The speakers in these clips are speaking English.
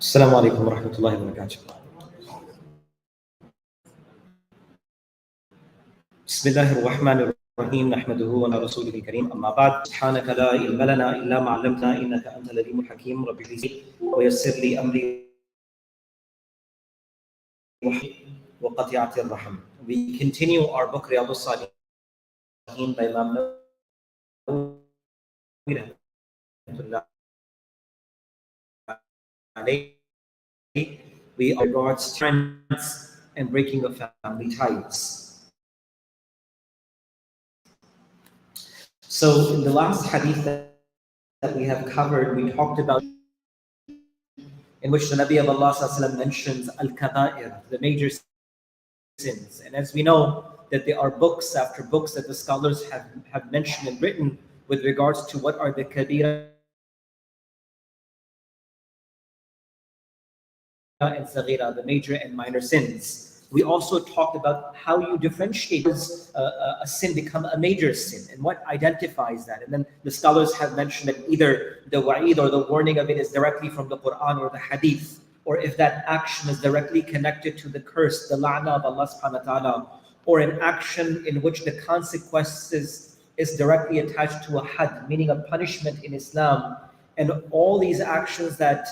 السلام عليكم ورحمة الله وبركاته. بسم الله الرحمن الرحيم نحمده ونستعينه رسوله الكريم أما بعد سبحانك لا علم لنا إلا ما علمتنا إنك أنت العليم الحكيم رب اشرح لي ويسر لي أمري وقطيعة الرحم. We continue our book Riyad-us Saliheen by Imam Nawawi. We are regards trends and breaking of family ties. So in the last hadith that we have covered, we talked about in which the Nabi of Allah mentions al-kaba'ir, the major sins. And as we know that there are books after books that the scholars have mentioned and written with regards to what are the kabira and saghira, the major and minor sins. We also talked about how you differentiate a sin become a major sin and what identifies that. And then the scholars have mentioned that either the wa'id or the warning of it is directly from the Quran or the hadith, or if that action is directly connected to the curse, the la'na of Allah subhanahu wa ta'ala, or an action in which the consequences is directly attached to a had, meaning a punishment in Islam. And all these actions that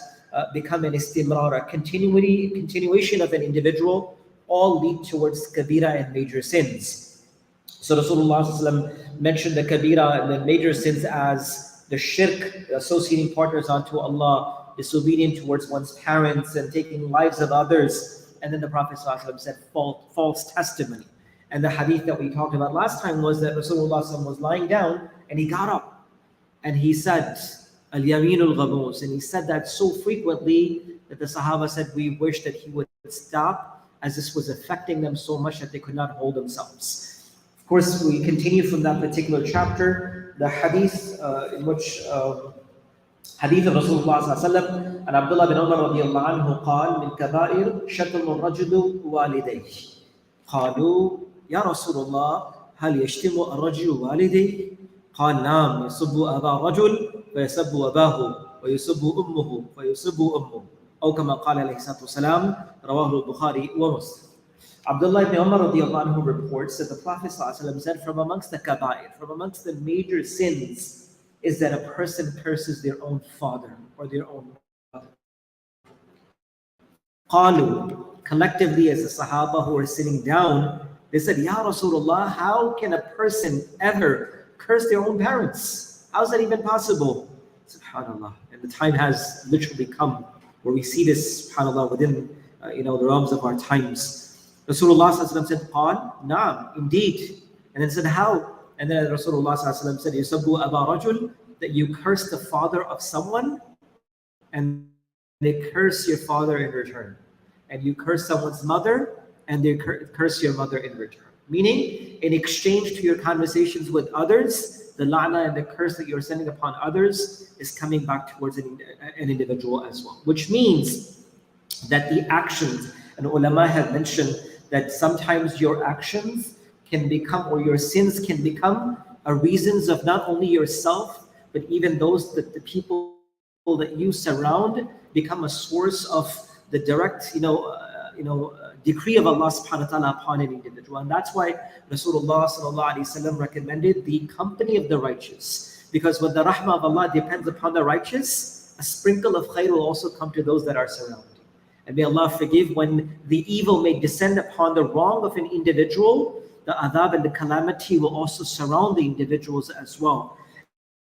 become an istimrar, a continuation of an individual, all lead towards kabira and major sins. So Rasulullah mentioned the kabira and the major sins as the shirk, associating partners unto Allah, disobedient towards one's parents, and taking lives of others. And then the Prophet said false testimony. And the hadith that we talked about last time was that Rasulullah was lying down and he got up and he said, Al-Yaminul Ghamus, and he said that so frequently that the Sahaba said we wish that he would stop, as this was affecting them so much that they could not hold themselves. Of course, we continue from that particular chapter, the hadith in which hadith of Rasulullah and Abdullah bin Umar radiyallahu anhu قال من كبائر شتم الرجل والديه قالوا يا رسول الله هل يشتم الرجل والديه قال نعم يسب أبا رجل فيسب أباه ويسب أمه فيسب أمه أو كما قال عليه الصلاة والسلام رواه البخاري ومسلم. Abdullah ibn Umar radiyallahu anhu reports that the Prophet said from amongst the kaba'ir, from amongst the major sins, is that a person curses their own father or their own mother. قالوا, collectively as the Sahaba who are sitting down, they said, Ya Rasulullah, how can a person ever curse their own parents? How is that even possible? SubhanAllah. And the time has literally come where we see this, subhanAllah, within the realms of our times. Rasulullah said, Qal, Naam, indeed. And then said, how? And then Rasulullah said, Yusabbu Aba Rajul, that you curse the father of someone and they curse your father in return. And you curse someone's mother and they curse your mother in return. Meaning, in exchange to your conversations with others, the la'na and the curse that you're sending upon others is coming back towards an individual as well. Which means that the actions, and ulama have mentioned that sometimes your actions can become, or your sins can become, reasons of not only yourself, but even those that the people that you surround become a source of the direct, decree of Allah subhanahu wa ta'ala upon an individual. And that's why Rasulullah sallallahu alaihi wasallam recommended the company of the righteous. Because when the rahmah of Allah depends upon the righteous, a sprinkle of khair will also come to those that are surrounding. And may Allah forgive when the evil may descend upon the wrong of an individual, the adhab and the calamity will also surround the individuals as well.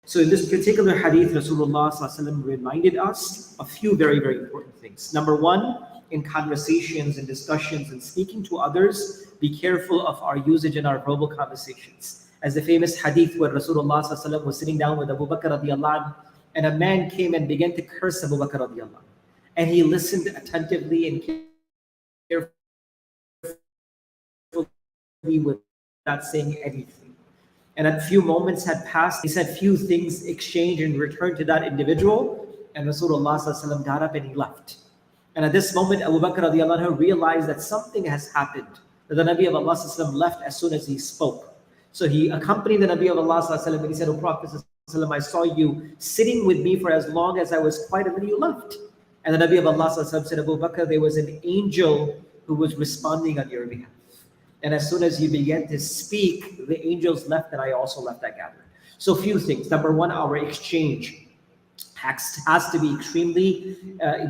So in this particular hadith, Rasulullah sallallahu alaihi wasallam reminded us a few very, very important things. Number one, in conversations and discussions and speaking to others, be careful of our usage in our verbal conversations. As the famous hadith where Rasulullah ﷺ was sitting down with Abu Bakr radiyallahu anh, and a man came and began to curse Abu Bakr radiyallahu anh. And he listened attentively and carefully without saying anything. And a few moments had passed, he said few things exchanged in return to that individual, and Rasulullah ﷺ got up and he left. And at this moment, Abu Bakr radiallahu anhu realized that something has happened. That the Nabi of Allah left as soon as he spoke. So he accompanied the Nabi of Allah and he said, O Prophet, I saw you sitting with me for as long as I was quiet, and then you left. And the Nabi of Allah said, Abu Bakr, there was an angel who was responding on your behalf. And as soon as you began to speak, the angels left and I also left that gathering. So few things. Number one, our exchange has to be extremely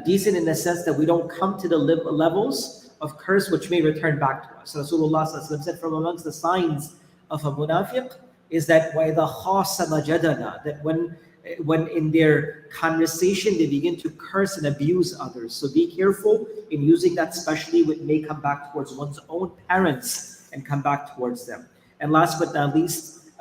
decent in the sense that we don't come to the levels of curse which may return back to us. Rasulullah said from amongst the signs of a munafiq is that وَإِذَا خَاصَ مَجَدَنَا, that when in their conversation they begin to curse and abuse others. So be careful in using that, especially when it may come back towards one's own parents and come back towards them. And last but not least,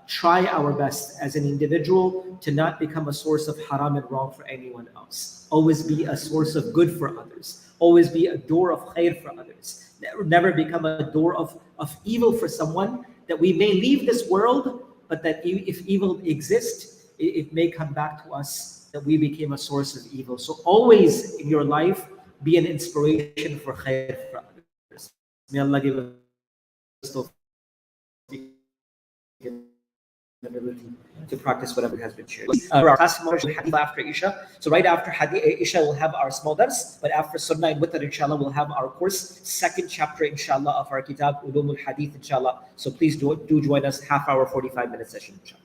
try our best as an individual to not become a source of haram and wrong for anyone else. Always be a source of good for others. Always be a door of khair for others. Never become a door of evil for someone, that we may leave this world, but that if evil exists, it may come back to us that we became a source of evil. So always in your life, be an inspiration for khair for others. May Allah give us the ability to practice whatever has been shared. Our class tomorrow is hadith after Isha. So right after Isha, we'll have our small dars, but after Sunnah and Witr, inshallah, we'll have our course, second chapter, inshallah, of our kitab, Ulumul Hadith, inshallah. So please do join us, half hour, 45-minute session, inshallah.